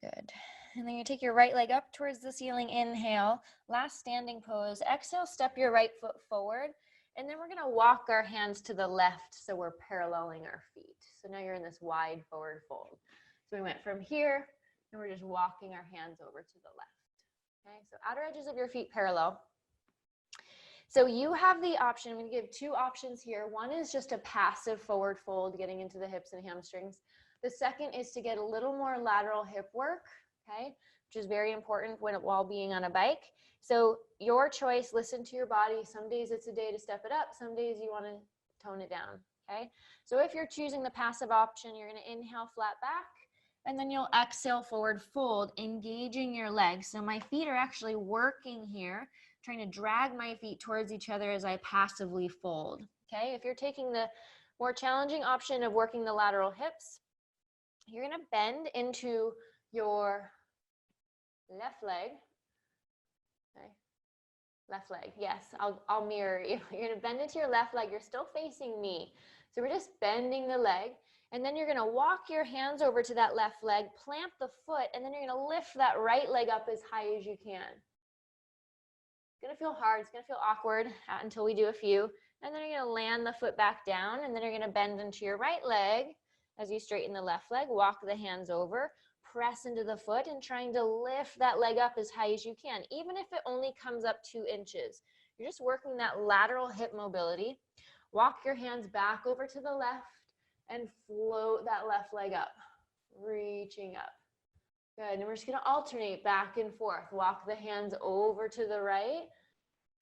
Good. And then you take your right leg up towards the ceiling. Inhale. Last standing pose. Exhale, step your right foot forward. And then we're going to walk our hands to the left so we're paralleling our feet. So now you're in this wide forward fold. So we went from here, and we're just walking our hands over to the left. Okay, so outer edges of your feet parallel. So you have the option, I'm going to give two options here. One is just a passive forward fold, getting into the hips and hamstrings. The second is to get a little more lateral hip work, okay, which is very important while being on a bike. So your choice, listen to your body. Some days it's a day to step it up. Some days you want to tone it down, okay? So if you're choosing the passive option, you're going to inhale flat back, and then you'll exhale forward fold, engaging your legs. So my feet are actually working here, trying to drag my feet towards each other as I passively fold, okay? If you're taking the more challenging option of working the lateral hips, you're going to bend into your left leg. Okay. Left leg, yes, I'll mirror you. You're going to bend into your left leg. You're still facing me. So we're just bending the leg. And then you're going to walk your hands over to that left leg, plant the foot, and then you're going to lift that right leg up as high as you can. It's going to feel hard. It's going to feel awkward until we do a few. And then you're going to land the foot back down, and then you're going to bend into your right leg as you straighten the left leg. Walk the hands over. Press into the foot and trying to lift that leg up as high as you can, even if it only comes up 2 inches. You're just working that lateral hip mobility. Walk your hands back over to the left and float that left leg up, reaching up. Good, and we're just gonna alternate back and forth. Walk the hands over to the right,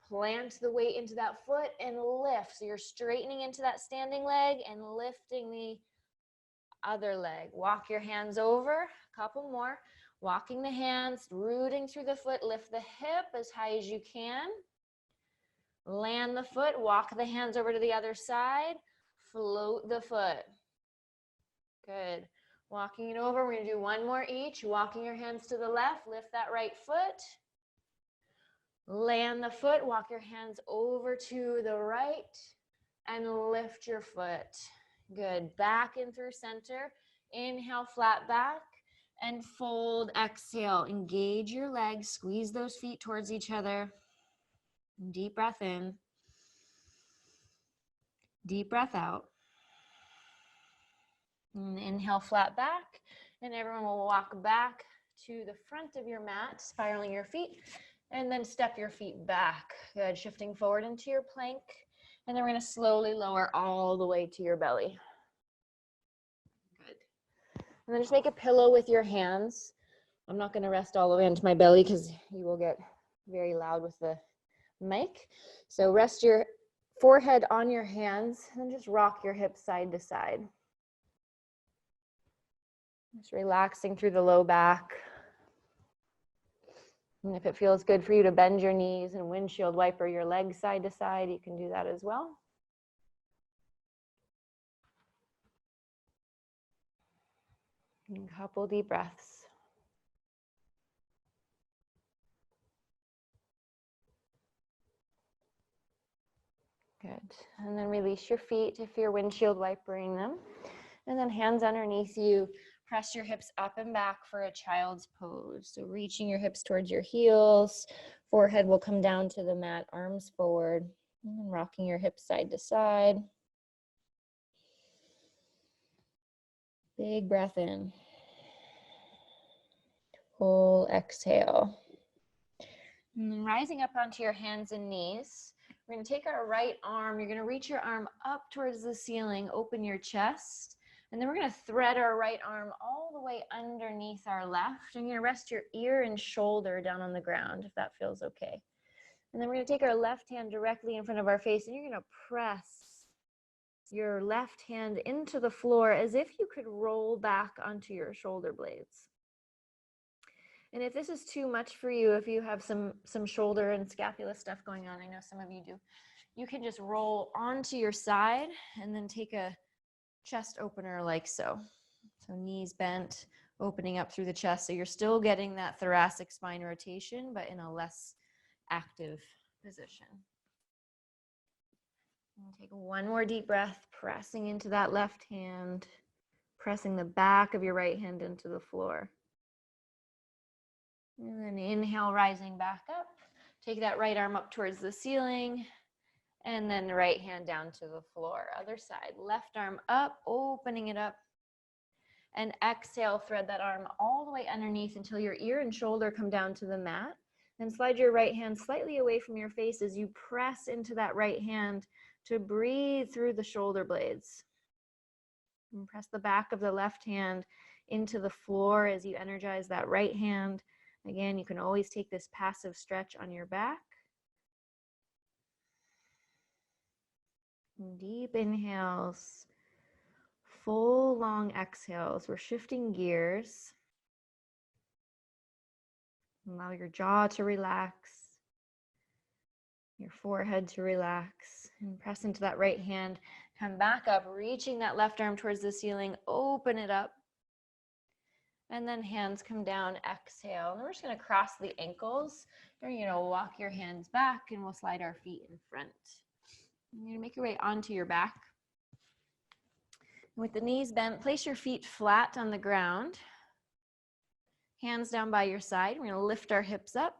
plant the weight into that foot and lift. So you're straightening into that standing leg and lifting the other leg. Walk your hands over, a couple more. Walking the hands, rooting through the foot, lift the hip as high as you can. Land the foot, walk the hands over to the other side, float the foot. Good. Walking it over, we're gonna do one more each. Walking your hands to the left, lift that right foot. Land the foot, walk your hands over to the right and lift your foot. Good. Back in through center. Inhale, flat back and fold. Exhale. Engage your legs. Squeeze those feet towards each other. Deep breath in. Deep breath out. And inhale, flat back. And everyone will walk back to the front of your mat, spiraling your feet. And then step your feet back. Good. Shifting forward into your plank. And then we're going to slowly lower all the way to your belly. Good. And then just make a pillow with your hands. I'm not going to rest all the way into my belly because you will get very loud with the mic. So rest your forehead on your hands and just rock your hips side to side. Just relaxing through the low back. And if it feels good for you to bend your knees and windshield wiper your legs side to side, you can do that as well. And a couple deep breaths. Good. And then release your feet if you're windshield wipering them. And then hands underneath you. Press your hips up and back for a child's pose. So reaching your hips towards your heels. Forehead will come down to the mat, arms forward. And then rocking your hips side to side. Big breath in. Full exhale. And then rising up onto your hands and knees. We're going to take our right arm. You're going to reach your arm up towards the ceiling. Open your chest. And then we're going to thread our right arm all the way underneath our left. And you're going to rest your ear and shoulder down on the ground, if that feels okay. And then we're going to take our left hand directly in front of our face, and you're going to press your left hand into the floor as if you could roll back onto your shoulder blades. And if this is too much for you, if you have some shoulder and scapula stuff going on, I know some of you do, you can just roll onto your side and then take a chest opener like so. So knees bent, opening up through the chest. So you're still getting that thoracic spine rotation, but in a less active position. And take one more deep breath, pressing into that left hand, pressing the back of your right hand into the floor. And then inhale, rising back up. Take that right arm up towards the ceiling. And then the right hand down to the floor. Other side, left arm up, opening it up. And exhale, thread that arm all the way underneath until your ear and shoulder come down to the mat. Then slide your right hand slightly away from your face as you press into that right hand to breathe through the shoulder blades. And press the back of the left hand into the floor as you energize that right hand. Again, you can always take this passive stretch on your back. Deep inhales, full long exhales. We're shifting gears. Allow your jaw to relax, your forehead to relax, and press into that right hand. Come back up, reaching that left arm towards the ceiling. Open it up. And then hands come down, exhale. And we're just going to cross the ankles. You're going to walk your hands back, and we'll slide our feet in front. You're going to make your way onto your back. With the knees bent, place your feet flat on the ground. Hands down by your side. We're going to lift our hips up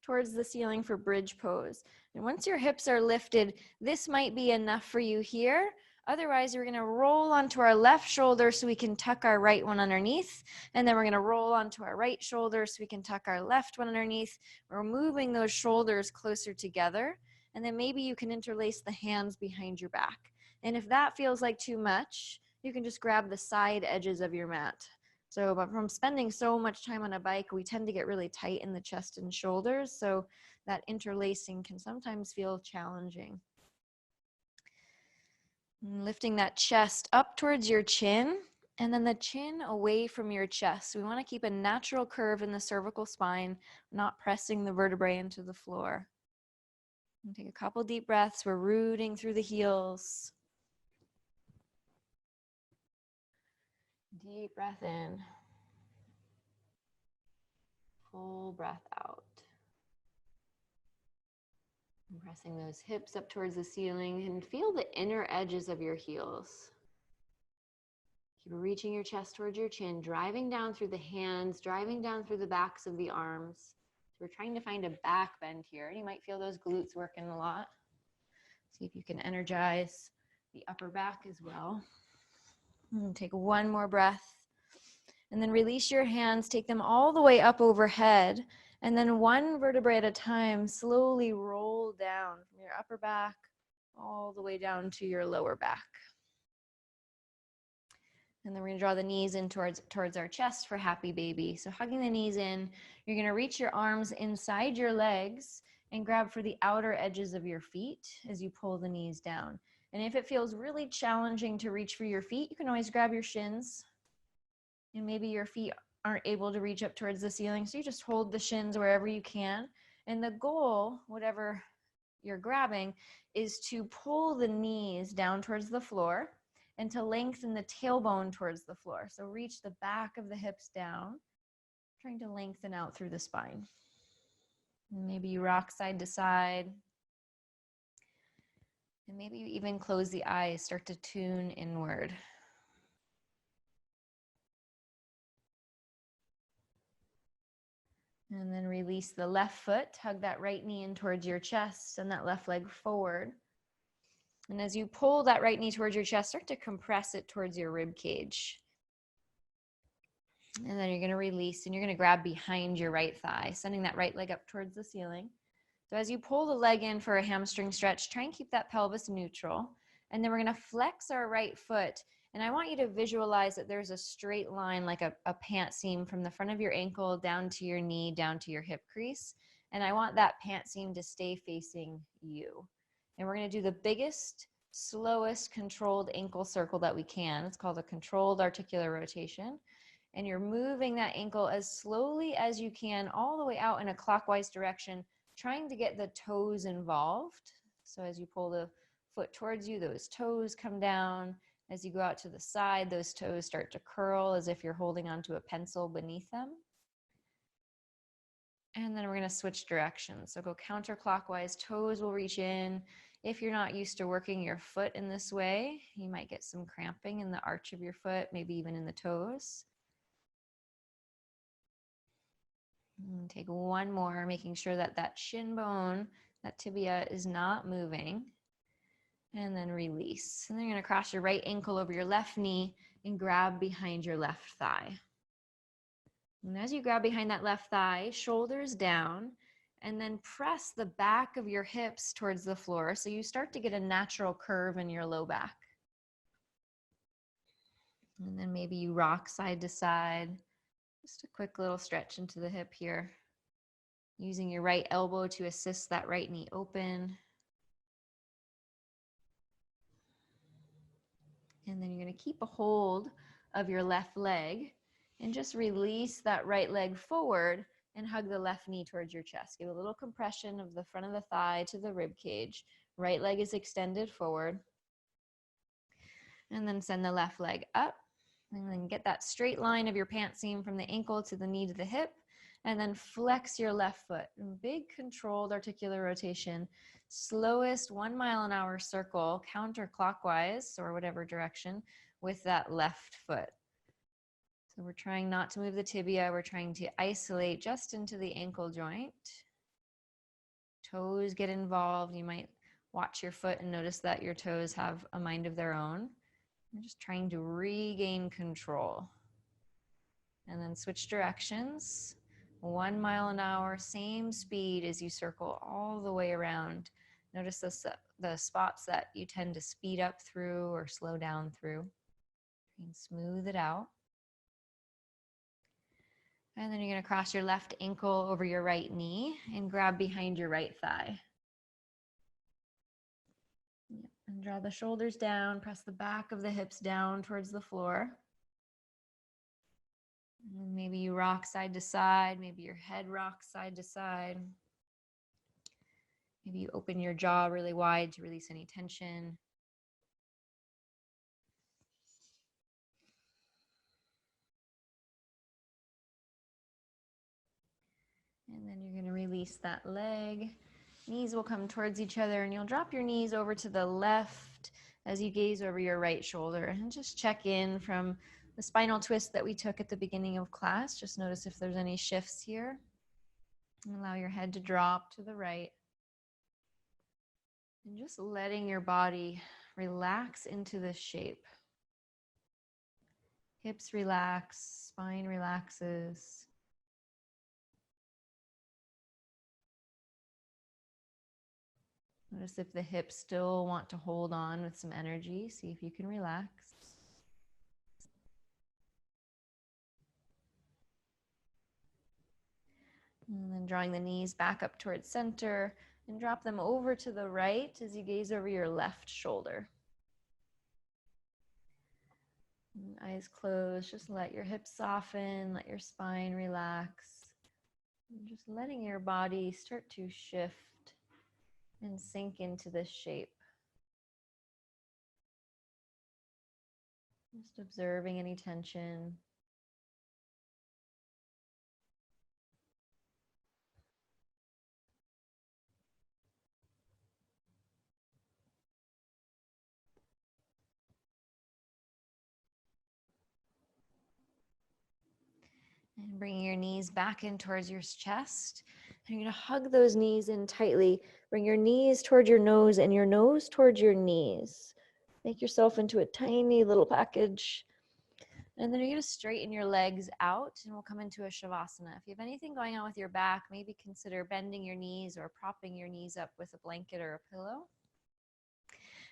towards the ceiling for bridge pose. And once your hips are lifted, this might be enough for you here. Otherwise, we're going to roll onto our left shoulder so we can tuck our right one underneath. And then we're going to roll onto our right shoulder so we can tuck our left one underneath. We're moving those shoulders closer together. And then maybe you can interlace the hands behind your back. And if that feels like too much, you can just grab the side edges of your mat. So, but from spending so much time on a bike, we tend to get really tight in the chest and shoulders. So that interlacing can sometimes feel challenging. And lifting that chest up towards your chin, and then the chin away from your chest. We want to keep a natural curve in the cervical spine, not pressing the vertebrae into the floor. And take a couple deep breaths. We're rooting through the heels.
Deep breath in. Full breath out. And pressing those hips up towards the ceiling, and feel the inner edges of your heels. Keep reaching your chest towards your chin, driving down through the hands, driving down through the backs of the arms. So we're trying to find a back bend here. You might feel those glutes working a lot. See if you can energize the upper back as well. And take one more breath. And then release your hands, take them all the way up overhead. And then one vertebrae at a time, slowly roll down from your upper back all the way down to your lower back. And then we're going to draw the knees in towards our chest for happy baby. So hugging the knees in, you're going to reach your arms inside your legs and grab for the outer edges of your feet as you pull the knees down. And if it feels really challenging to reach for your feet, you can always grab your shins. And maybe your feet aren't able to reach up towards the ceiling, so you just hold the shins wherever you can. And the goal, whatever you're grabbing, is to pull the knees down towards the floor and to lengthen the tailbone towards the floor. So reach the back of the hips down, trying to lengthen out through the spine. And maybe you rock side to side. And maybe you even close the eyes, start to tune inward. And then release the left foot, hug that right knee in towards your chest and that left leg forward. And as you pull that right knee towards your chest, start to compress it towards your rib cage. And then you're going to release and you're going to grab behind your right thigh, sending that right leg up towards the ceiling. So as you pull the leg in for a hamstring stretch, try and keep that pelvis neutral. And then we're going to flex our right foot. And I want you to visualize that there's a straight line, like a pant seam from the front of your ankle down to your knee, down to your hip crease. And I want that pant seam to stay facing you. And we're going to do the biggest, slowest, controlled ankle circle that we can. It's called a controlled articular rotation. And you're moving that ankle as slowly as you can all the way out in a clockwise direction, trying to get the toes involved. So as you pull the foot towards you, those toes come down. As you go out to the side, those toes start to curl as if you're holding onto a pencil beneath them. And then we're going to switch directions. So go counterclockwise, toes will reach in. If you're not used to working your foot in this way, you might get some cramping in the arch of your foot, maybe even in the toes. And take one more, making sure that that shin bone, that tibia is not moving. And then release. And then you're going to cross your right ankle over your left knee and grab behind your left thigh. And as you grab behind that left thigh, shoulders down,
And then press the back of your hips towards the floor so you start to get a natural curve in your low back. And then maybe you rock side to side. Just a quick little stretch into the hip here. Using your right elbow to assist that right knee open. And then you're going to keep a hold of your left leg and just release that right leg forward and hug the left knee towards your chest. Give a little compression of the front of the thigh to the rib cage. Right leg is extended forward. And then send the left leg up. And then get that straight line of your pant seam from the ankle to the knee to the hip. And then flex your left foot. Big controlled articular rotation. Slowest 1 mile an hour circle counterclockwise or whatever direction with that left foot. So we're trying not to move the tibia. We're trying to isolate just into the ankle joint. Toes get involved. You might watch your foot and notice that your toes have a mind of their own. We're just trying to regain control. And then switch directions. 1 mile an hour, same speed as you circle all the way around. Notice the spots that you tend to speed up through or slow down through. And smooth it out. And then you're going to cross your left ankle over your right knee and grab behind your right thigh. And draw the shoulders down, press the back of the hips down towards the floor. And maybe you rock side to side, maybe your head rocks side to side. Maybe you open your jaw really wide to release any tension. And then you're going to release that leg. Knees will come towards each other and you'll drop your knees over to the left as you gaze over your right shoulder. And just check in from the spinal twist that we took at the beginning of class. Just notice if there's any shifts here. And allow your head to drop to the right. And just letting your body relax into this shape. Hips relax, spine relaxes. Notice if the hips still want to hold on with some energy. See if you can relax. And then drawing the knees back up towards center and drop them over to the right as you gaze over your left shoulder. And eyes closed, just let your hips soften, let your spine relax. And just letting your body start to shift and sink into this shape. Just observing any tension. And bringing your knees back in towards your chest. And you're going to hug those knees in tightly. Bring your knees toward your nose and your nose towards your knees. Make yourself into a tiny little package. And then you're going to straighten your legs out and we'll come into a Shavasana. If you have anything going on with your back, maybe consider bending your knees or propping your knees up with a blanket or a pillow.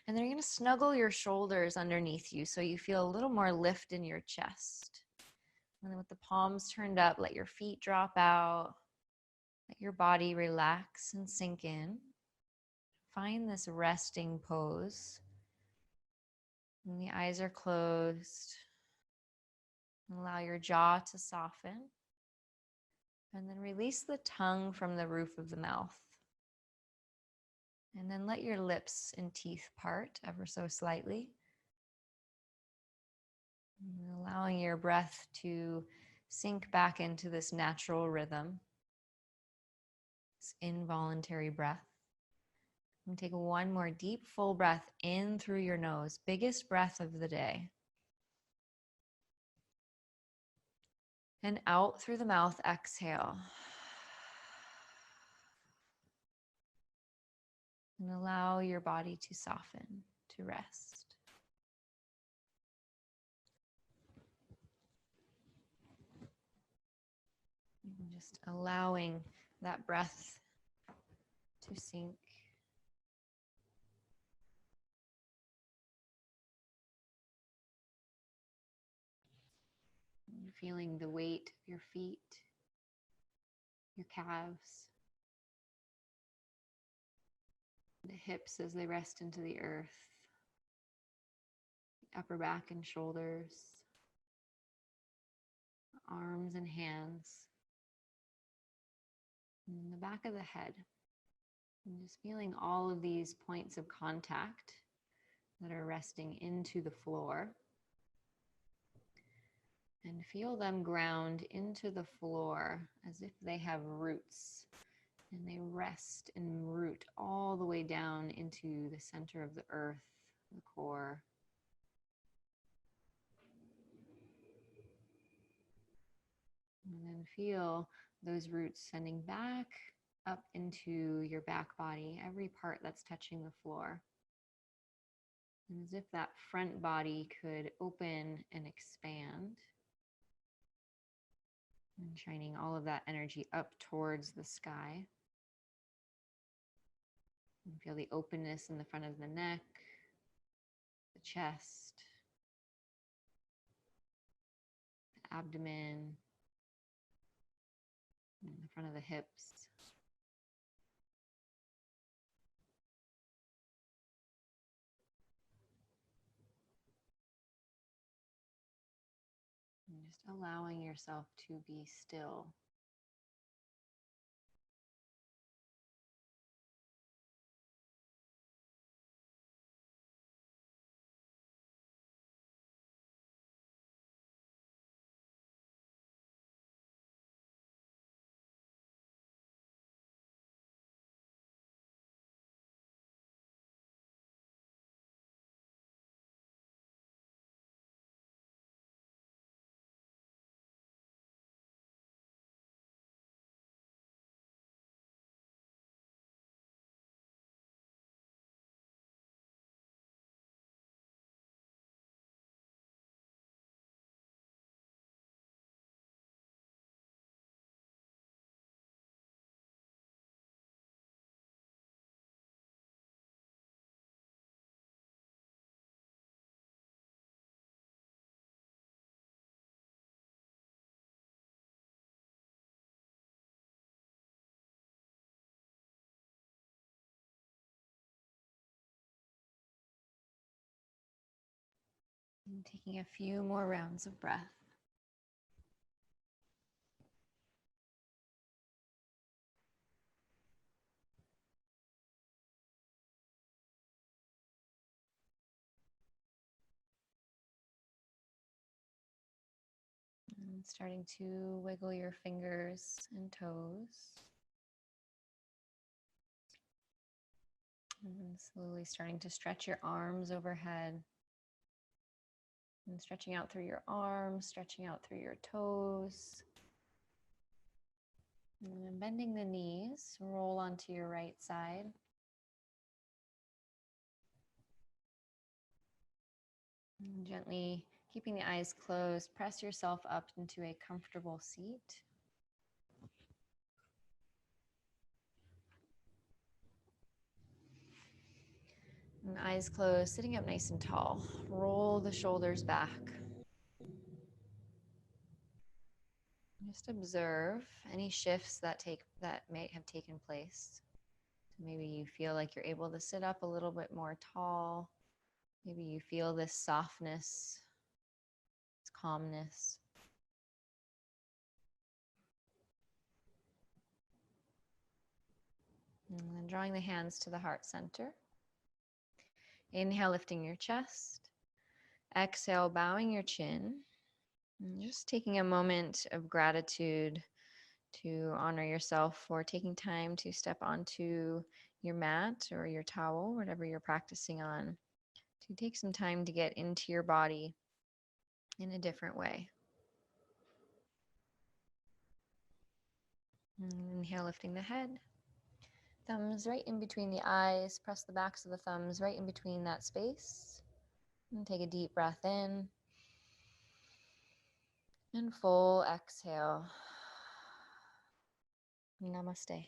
And then you're going to snuggle your shoulders underneath you so you feel a little more lift in your chest. And then with the palms turned up, let your feet drop out. Let your body relax and sink in. Find this resting pose. And the eyes are closed. Allow your jaw to soften. And then release the tongue from the roof of the mouth. And then let your lips and teeth part ever so slightly. And allowing your breath to sink back into this natural rhythm, this involuntary breath. And take one more deep, full breath in through your nose, biggest breath of the day. And out through the mouth, exhale. And allow your body to soften, to rest. And just allowing that breath
to sink. And feeling the weight of your feet, your calves, the hips as they rest into the earth, the upper back and shoulders, arms and hands, and the back of the head. And just feeling all of these points of contact that are resting into the floor. And feel them ground into the floor as if they have roots. And they rest and root all the way down into the center of the earth, the core. And then feel those roots sending back up into your back body, every part that's touching the floor. And as if that front body could open and expand. And shining all of that energy up towards the sky. And feel the openness in the front of the neck, the chest, the abdomen, and the front of the hips. And just allowing yourself to be still. And taking a few more rounds of breath. And starting to wiggle your fingers and toes. And then slowly starting to stretch your arms overhead. And stretching out through your arms, stretching out through your toes. And then bending the knees, roll onto your right side. And gently keeping the eyes closed, press yourself up into a comfortable seat. And eyes closed, sitting up nice and tall. Roll the shoulders back. Just observe any shifts that may have taken place. So maybe you feel like you're able to sit up a little bit more tall. Maybe you feel this softness, this calmness. And then drawing the hands to the heart center. Inhale, lifting your chest. Exhale, bowing your chin. And just taking a moment of gratitude to honor yourself for taking time to step onto your mat or your towel, whatever you're practicing on, to take some time to get into your body in a different way. And inhale, lifting the head. Thumbs right in between the eyes. Press the backs of the thumbs right in between that space. And take a deep breath in. And full exhale. Namaste.